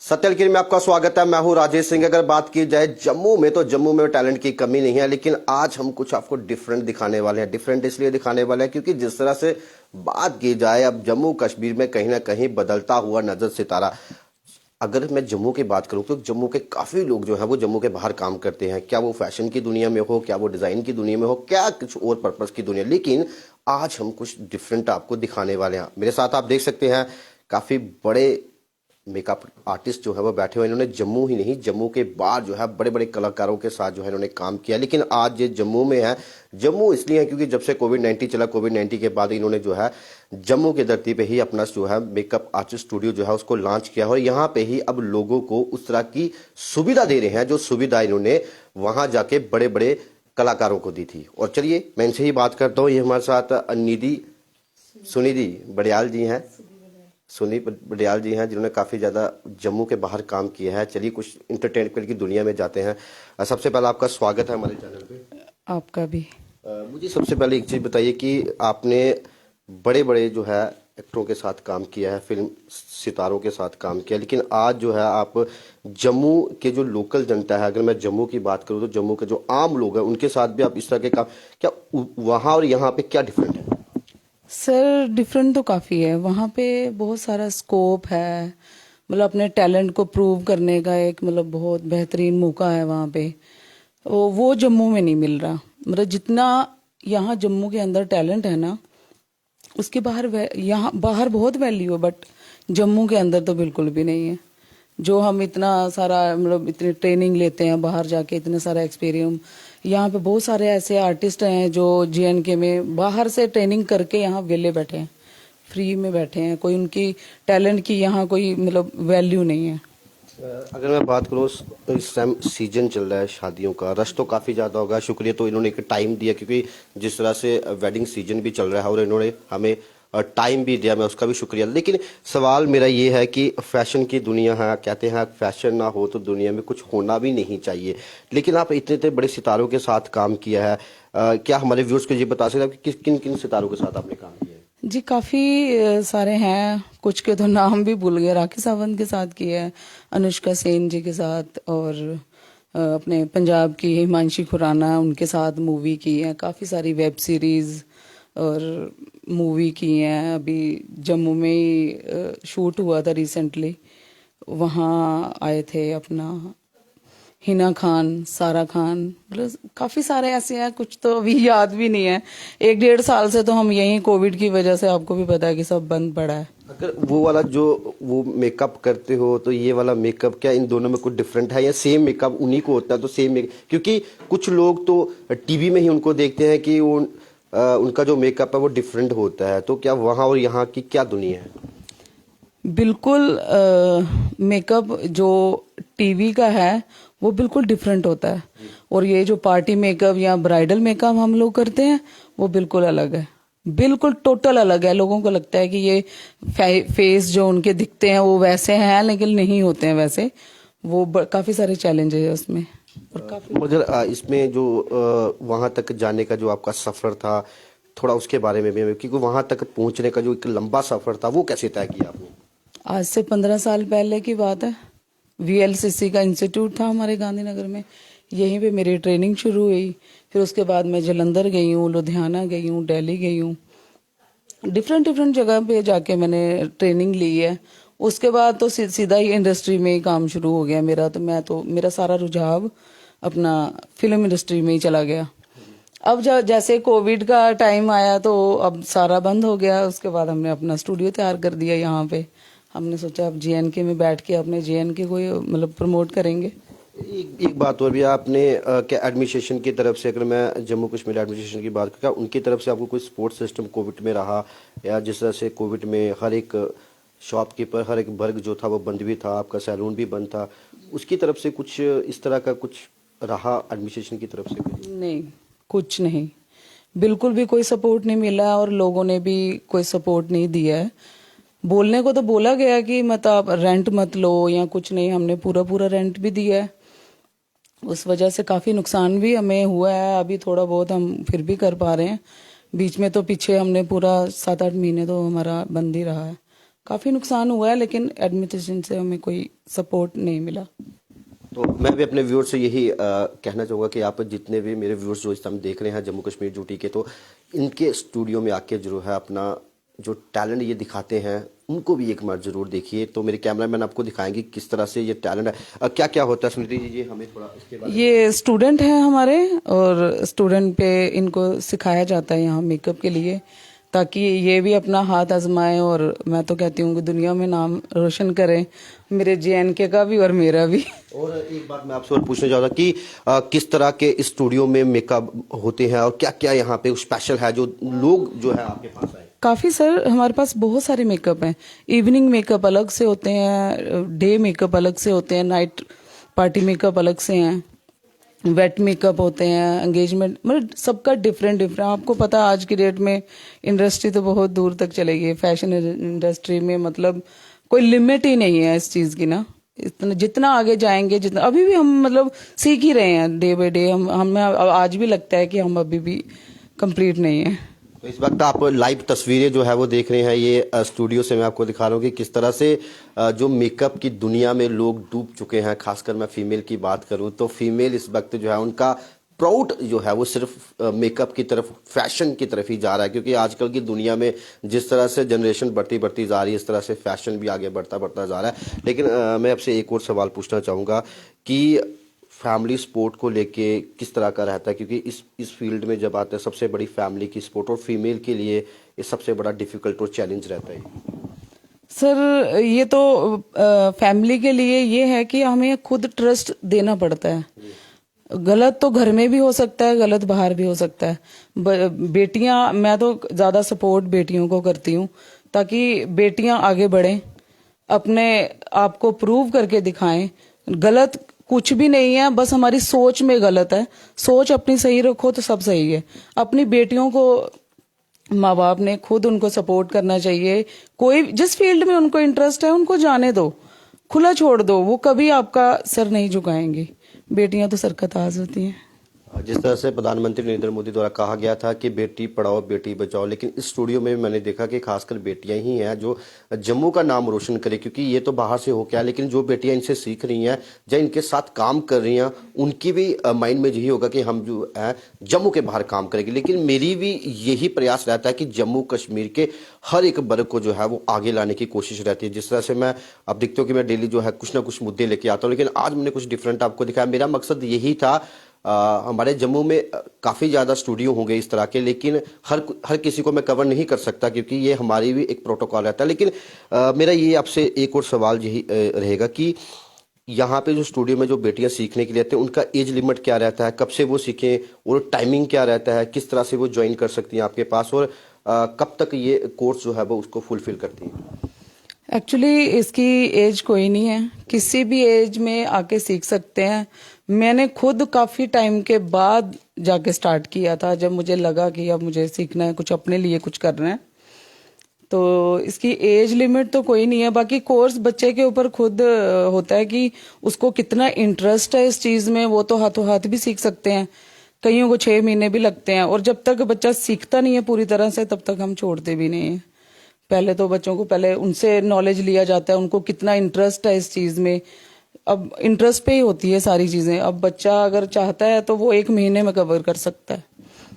सत्यल किरण में आपका स्वागत है। मैं हूं राजेश सिंह। अगर बात की जाए जम्मू में, तो जम्मू में टैलेंट की कमी नहीं है, लेकिन आज हम कुछ आपको डिफरेंट दिखाने वाले हैं। डिफरेंट इसलिए दिखाने वाले हैं क्योंकि जिस तरह से बात की जाए, अब जम्मू कश्मीर में कहीं ना कहीं बदलता हुआ नजर सितारा। अगर मैं जम्मू की बात करूं तो जम्मू के काफी लोग जो है वो जम्मू के बाहर काम करते हैं, क्या वो फैशन की दुनिया में हो, क्या वो डिजाइन की दुनिया में हो, क्या कुछ और पर्पस की दुनिया। लेकिन आज हम कुछ डिफरेंट आपको दिखाने वाले हैं। मेरे साथ आप देख सकते हैं काफी बड़े मेकअप आर्टिस्ट जो है वो बैठे हुए। इन्होंने जम्मू ही नहीं, जम्मू के बाहर जो है बड़े बड़े कलाकारों के साथ जो है इन्होंने काम किया। लेकिन आज ये जम्मू में है। जम्मू इसलिए है क्योंकि जब से कोविड-19 चला, कोविड-19 के बाद इन्होंने जो है जम्मू की धरती पे ही अपना जो है मेकअप आर्टिस्ट स्टूडियो जो है उसको लॉन्च किया, और यहाँ पे ही अब लोगों को उस तरह की सुविधा दे रहे हैं जो सुविधा इन्होंने वहां जाके बड़े बड़े कलाकारों को दी थी। और चलिए मैं इनसे ही बात करता हूँ। ये हमारे साथ सुनिधि बड़ियाल जी हैं। सुनी बड़ियाल जी हैं जिन्होंने काफ़ी ज़्यादा जम्मू के बाहर काम किया है। चलिए कुछ इंटरटेनमेंट की दुनिया में जाते हैं। सबसे पहले आपका स्वागत है हमारे चैनल पे। आपका भी। मुझे सबसे पहले एक चीज़ बताइए कि आपने बड़े बड़े जो है एक्टरों के साथ काम किया है, फिल्म सितारों के साथ काम किया, लेकिन आज जो है आप जम्मू के जो लोकल जनता है, अगर मैं जम्मू की बात करूँ तो जम्मू के जो आम लोग हैं उनके साथ भी आप इस तरह के काम, क्या वहाँ और यहाँ पे क्या डिफरेंट है? सर डिफरेंट तो काफ़ी है। वहाँ पे बहुत सारा स्कोप है, मतलब अपने टैलेंट को प्रूव करने का एक मतलब बहुत बेहतरीन मौका है वहाँ पे। वो जम्मू में नहीं मिल रहा। मतलब जितना यहाँ जम्मू के अंदर टैलेंट है ना, उसके बाहर यहाँ बाहर बहुत वैल्यू है, बट जम्मू के अंदर तो बिल्कुल भी नहीं है। जो हम इतना सारा मतलब इतनी ट्रेनिंग लेते हैं बाहर जाके, इतना सारा एक्सपीरियंस, यहाँ पे बहुत सारे ऐसे आर्टिस्ट हैं जो JNK में बाहर से ट्रेनिंग करके यहाँ वेले बैठे हैं, फ्री में बैठे हैं। कोई उनकी टैलेंट की यहाँ कोई मतलब वैल्यू नहीं है। अगर मैं बात करूँ, इस टाइम सीजन चल रहा है शादियों का, रश तो काफ़ी ज़्यादा होगा। शुक्रिया तो इन्होंने एक टाइम दिया, क्योंकि जिस तरह से वेडिंग सीजन भी चल रहा है और इन्होंने हमें टाइम भी दिया, मैं उसका भी शुक्रिया। लेकिन सवाल मेरा ये है कि फैशन की दुनिया है, कहते हैं फैशन ना हो तो दुनिया में कुछ होना भी नहीं चाहिए। लेकिन आप इतने इतने बड़े सितारों के साथ काम किया है, क्या हमारे व्यूअर्स को ये बता सकते हैं कि किन किन सितारों के साथ आपने काम किया है? जी काफ़ी सारे हैं, कुछ के तो नाम भी भूल गए। राखी सावंत के साथ किया है, अनुष्का सेन जी के साथ, और अपने पंजाब की हिमांशी खुराना, उनके साथ मूवी की है। काफ़ी सारी वेब सीरीज़ और मूवी की हैं। अभी जम्मू में ही शूट हुआ था रिसेंटली, वहाँ आए थे अपना हिना खान, सारा खान, मतलब काफ़ी सारे ऐसे हैं, कुछ तो अभी याद भी नहीं है। 1-1.5 साल से तो हम यहीं कोविड की वजह से, आपको भी पता है कि सब बंद पड़ा है। अगर वो वाला जो वो मेकअप करते हो, तो ये वाला मेकअप क्या इन दोनों में कुछ डिफरेंट है, या सेम मेकअप उन्हीं को होता है? तो सेम मेकअप, क्योंकि कुछ लोग तो टीवी में ही उनको देखते हैं कि वो उनका जो मेकअप है वो डिफरेंट होता है। तो क्या वहाँ और यहाँ की क्या दुनिया है? बिल्कुल मेकअप जो टीवी का है वो बिल्कुल डिफरेंट होता है, और ये जो पार्टी मेकअप या ब्राइडल मेकअप हम लोग करते हैं वो बिल्कुल अलग है, बिल्कुल टोटल अलग है। लोगों को लगता है कि ये फेस जो उनके दिखते हैं वो वैसे हैं, लेकिन नहीं होते हैं वैसे। वो काफी सारे चैलेंजेस है उसमें, और काफी। मगर इसमें जो वहाँ तक जाने का जो आपका सफर था, थोड़ा उसके बारे में भी, क्योंकि वहाँ तक पहुँचने का जो एक लंबा सफर था वो कैसे तय किया आपने? आज से 15 साल पहले की बात है। VLCC का इंस्टीट्यूट था हमारे गांधीनगर में, यहीं पे मेरी ट्रेनिंग शुरू हुई। फिर उसके बाद मैं जालंधर गई हूँ, लुधियाना गई हूँ, दिल्ली गई हूँ, डिफरेंट डिफरेंट जगह पे जाके मैंने ट्रेनिंग ली है। उसके बाद तो सीधा ही इंडस्ट्री में ही काम शुरू हो गया मेरा। तो मेरा सारा रुझाव अपना फिल्म इंडस्ट्री में ही चला गया। अब जैसे कोविड का टाइम आया तो अब सारा बंद हो गया। उसके बाद हमने अपना स्टूडियो तैयार कर दिया यहाँ पे। हमने सोचा अब JNK में बैठ के अपने JNK को मतलब प्रमोट करेंगे। एक बात और भी, आपने क्या एडमिनिस्ट्रेशन की तरफ से, अगर मैं जम्मू कश्मीर एडमिनिस्ट्रेशन की बात करूँ, उनकी तरफ से आपको कोई सपोर्ट सिस्टम कोविड में रहा, या जिस तरह से कोविड में हर एक शॉपकीपर, हर एक वर्ग जो था वो बंद भी था, आपका सैलून भी बंद था, उसकी तरफ से कुछ इस तरह का कुछ रहा एडमिनिस्ट्रेशन की तरफ से? नहीं, कुछ नहीं, बिल्कुल भी कोई सपोर्ट नहीं मिला, और लोगों ने भी कोई सपोर्ट नहीं दिया है। बोलने को तो बोला गया कि मत आप रेंट मत लो या कुछ नहीं, हमने पूरा पूरा रेंट भी दिया है। उस वजह से काफ़ी नुकसान भी हमें हुआ है। अभी थोड़ा बहुत हम फिर भी कर पा रहे हैं। बीच में तो पीछे हमने पूरा 7-8 महीने तो हमारा बंद ही रहा है, काफ़ी नुकसान हुआ है, लेकिन एडमिनिस्ट्रेशन से हमें कोई सपोर्ट नहीं मिला। तो मैं भी अपने व्यूअर्स से यही कहना चाहूँगा कि आप जितने भी मेरे व्यूअर्स जो इस टाइम देख रहे हैं जम्मू कश्मीर ड्यूटी के, तो इनके स्टूडियो में आके जो है अपना जो टैलेंट ये दिखाते हैं उनको भी एक बार जरूर देखिए। तो मेरे कैमरामैन आपको दिखाएंगे किस तरह से ये टैलेंट है। क्या क्या होता है स्मृति जी, ये हमें थोड़ा इसके बारे में। ये स्टूडेंट हैं हमारे, और स्टूडेंट पे इनको सिखाया जाता है यहाँ मेकअप के लिए, ताकि ये भी अपना हाथ आजमाएं, और मैं तो कहती हूँ कि दुनिया में नाम रोशन करें, मेरे JNK का भी और मेरा भी। और एक बात मैं आपसे और पूछना चाहता कि किस तरह के स्टूडियो में मेकअप होते हैं और क्या क्या यहाँ पे स्पेशल है जो लोग जो है आपके पास आए। काफ़ी सर, हमारे पास बहुत सारे मेकअप हैं। इवनिंग मेकअप अलग से होते हैं, डे मेकअप अलग से होते हैं, नाइट पार्टी मेकअप अलग से हैं, वेट मेकअप होते हैं, एंगेजमेंट, मतलब सबका डिफरेंट डिफरेंट। आपको पता आज की डेट में इंडस्ट्री तो बहुत दूर तक चली गई, फैशन इंडस्ट्री में मतलब कोई लिमिट ही नहीं है इस चीज़ की ना। इतना जितना आगे जाएंगे, जितना अभी भी हम मतलब सीख ही रहे हैं डे बाय डे। हमें आज भी लगता है कि हम अभी भी कंप्लीट नहीं है। तो इस वक्त आप लाइव तस्वीरें जो है वो देख रहे हैं, ये स्टूडियो से मैं आपको दिखा रहा हूँ कि किस तरह से जो मेकअप की दुनिया में लोग डूब चुके हैं। खासकर मैं फीमेल की बात करूँ तो फीमेल इस वक्त जो है उनका प्राउड जो है वो सिर्फ मेकअप की तरफ, फैशन की तरफ ही जा रहा है, क्योंकि आजकल की दुनिया में जिस तरह से जनरेशन बढ़ती बढ़ती जा रही है, इस तरह से फैशन भी आगे बढ़ता बढ़ता जा रहा है। लेकिन मैं आपसे एक और सवाल पूछना चाहूँगा कि फैमिली सपोर्ट को लेके किस तरह का रहता है, क्योंकि इस फील्ड में जब आते हैं सबसे बड़ी फैमिली की सपोर्ट, और फीमेल के लिए ये सबसे बड़ा डिफिकल्ट और चैलेंज रहता है। सर ये तो फैमिली के लिए ये है कि हमें खुद ट्रस्ट देना पड़ता है। गलत तो घर में भी हो सकता है, गलत बाहर भी हो सकता है। बेटियां, मैं तो ज्यादा सपोर्ट बेटियों को करती हूँ, ताकि बेटियां आगे बढ़ें, अपने आप को प्रूव करके दिखाएं। गलत कुछ भी नहीं है, बस हमारी सोच में गलत है। सोच अपनी सही रखो तो सब सही है। अपनी बेटियों को माँ बाप ने खुद उनको सपोर्ट करना चाहिए। कोई जिस फील्ड में उनको इंटरेस्ट है उनको जाने दो, खुला छोड़ दो, वो कभी आपका सर नहीं झुकाएंगी। बेटियां तो सर का ताज होती हैं। जिस तरह से प्रधानमंत्री नरेंद्र मोदी द्वारा कहा गया था कि बेटी पढ़ाओ बेटी बचाओ, लेकिन इस स्टूडियो में मैंने देखा कि खासकर बेटियां ही हैं जो जम्मू का नाम रोशन करे, क्योंकि ये तो बाहर से हो क्या, लेकिन जो बेटियां इनसे सीख रही हैं या इनके साथ काम कर रही हैं उनकी भी माइंड में यही होगा कि हम जो है जम्मू के बाहर काम करेंगे। लेकिन मेरी भी यही प्रयास रहता है कि जम्मू कश्मीर के हर एक वर्ग को जो है वो आगे लाने की कोशिश रहती है। जिस तरह से मैं अब देखते हो कि मैं डेली जो है कुछ ना कुछ मुद्दे लेके आता हूँ, लेकिन आज मैंने कुछ डिफरेंट आपको दिखाया। मेरा मकसद यही था, हमारे जम्मू में काफ़ी ज़्यादा स्टूडियो होंगे इस तरह के, लेकिन हर किसी को मैं कवर नहीं कर सकता, क्योंकि ये हमारी भी एक प्रोटोकॉल रहता है। लेकिन मेरा ये आपसे एक और सवाल यही रहेगा कि यहाँ पे जो स्टूडियो में जो बेटियां सीखने के लिए आते हैं उनका एज लिमिट क्या रहता है, कब से वो सीखें, और टाइमिंग क्या रहता है, किस तरह से वो ज्वाइन कर सकती हैं आपके पास, और कब तक ये कोर्स जो है वो उसको फुलफिल करती हैं। एक्चुअली इसकी एज कोई नहीं है, किसी भी एज में आके सीख सकते हैं। मैंने खुद काफी टाइम के बाद जाके स्टार्ट किया था, जब मुझे लगा कि अब मुझे सीखना है, कुछ अपने लिए कुछ करना है। तो इसकी एज लिमिट तो कोई नहीं है। बाकी कोर्स बच्चे के ऊपर खुद होता है कि उसको कितना इंटरेस्ट है इस चीज में। वो तो हाथों हाथ भी सीख सकते हैं, कईयों को 6 महीने भी लगते हैं, और जब तक बच्चा सीखता नहीं है पूरी तरह से तब तक हम छोड़ते भी नहीं है। पहले तो बच्चों को पहले उनसे नॉलेज लिया जाता है, उनको कितना इंटरेस्ट है इस चीज में। अब इंटरेस्ट पे ही होती है सारी चीजें। अब बच्चा अगर चाहता है तो वो 1 महीने में कवर कर सकता है।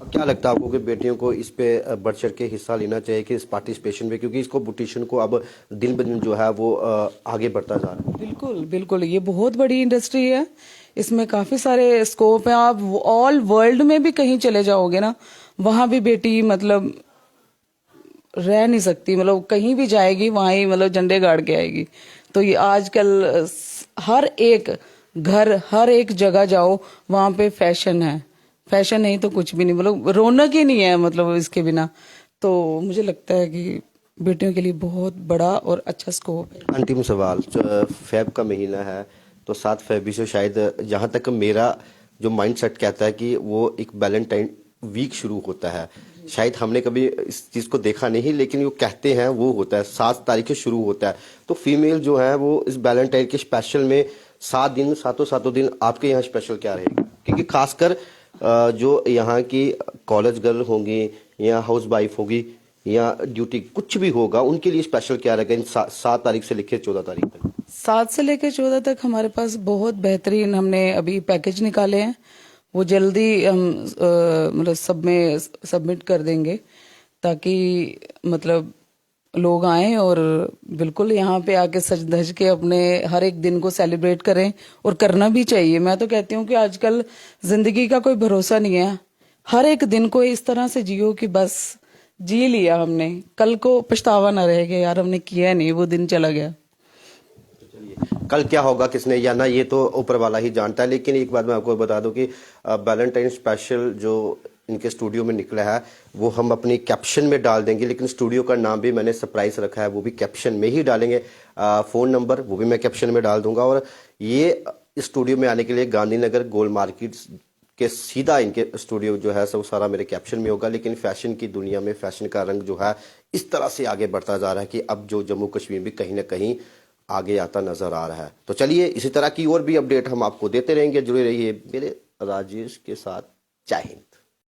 अब क्या लगता है आपको कि बेटियों को इस पे बढ़ चढ़ के हिस्सा लेना चाहिए कि इस पार्टिसिपेशन में, क्योंकि इसको ब्यूटिशियन को अब दिन ब दिन जो है वो आगे बढ़ता जा रहा है। बिल्कुल बिल्कुल, ये बहुत बड़ी इंडस्ट्री है, इसमें काफी सारे स्कोप हैं। आप ऑल वर्ल्ड में भी कहीं चले जाओगे ना, वहां भी बेटी मतलब रह नहीं सकती, मतलब कहीं भी जाएगी वहां ही मतलब झंडे गाड़ के आएगी। तो ये आजकल हर एक घर, हर एक जगह जाओ वहां पे फैशन है। फैशन नहीं तो कुछ भी नहीं, मतलब रौनक ही नहीं है मतलब इसके बिना। तो मुझे लगता है कि बेटियों के लिए बहुत बड़ा और अच्छा स्कोप है। अंतिम सवाल, फेब का महीना है तो 7 फरवरी से शायद, जहां तक मेरा जो माइंडसेट कहता है कि वो एक वैलेंटाइन वीक शुरू होता है। शायद हमने कभी इस चीज को देखा नहीं, लेकिन वो कहते हैं वो होता है, 7 तारीख से शुरू होता है। तो फीमेल जो है वो इस वैलेंटाइन के स्पेशल में 7 दिन, सातों दिन आपके यहाँ स्पेशल क्या रहेगा, क्योंकि खासकर जो यहाँ की कॉलेज गर्ल होंगी या हाउस वाइफ होगी, या ड्यूटी कुछ भी होगा, उनके लिए स्पेशल क्या रहेगा इन 7 तारीख से लेकर 14 तारीख तक? 7 से लेकर 14 तक हमारे पास बहुत बेहतरीन हमने अभी पैकेज निकाले हैं। वो जल्दी हम मतलब सब में सबमिट कर देंगे, ताकि मतलब लोग आए और बिल्कुल यहाँ पे आके सज धज के अपने हर एक दिन को सेलिब्रेट करें। और करना भी चाहिए। मैं तो कहती हूँ कि आजकल जिंदगी का कोई भरोसा नहीं है। हर एक दिन को इस तरह से जियो कि बस जी लिया हमने, कल को पछतावा ना रह गया यार हमने किया नहीं, वो दिन चला गया। कल क्या होगा किसने या ना, ये तो ऊपर वाला ही जानता है। लेकिन एक बात मैं आपको बता दूं कि वैलेंटाइन स्पेशल जो इनके स्टूडियो में निकला है वो हम अपनी कैप्शन में डाल देंगे, लेकिन स्टूडियो का नाम भी मैंने सरप्राइज रखा है, वो भी कैप्शन में ही डालेंगे। फोन नंबर वो भी मैं कैप्शन में डाल दूंगा। और ये स्टूडियो में आने के लिए गांधीनगर गोल मार्केट के सीधा इनके स्टूडियो जो है सब सारा मेरे कैप्शन में होगा। लेकिन फैशन की दुनिया में फैशन का रंग जो है इस तरह से आगे बढ़ता जा रहा है कि अब जो जम्मू कश्मीर भी कहीं ना कहीं आगे आता नजर आ रहा है। तो चलिए इसी तरह की और भी अपडेट हम आपको देते रहेंगे। जुड़े रहिए मेरे राजेश के साथ। जय हिंद।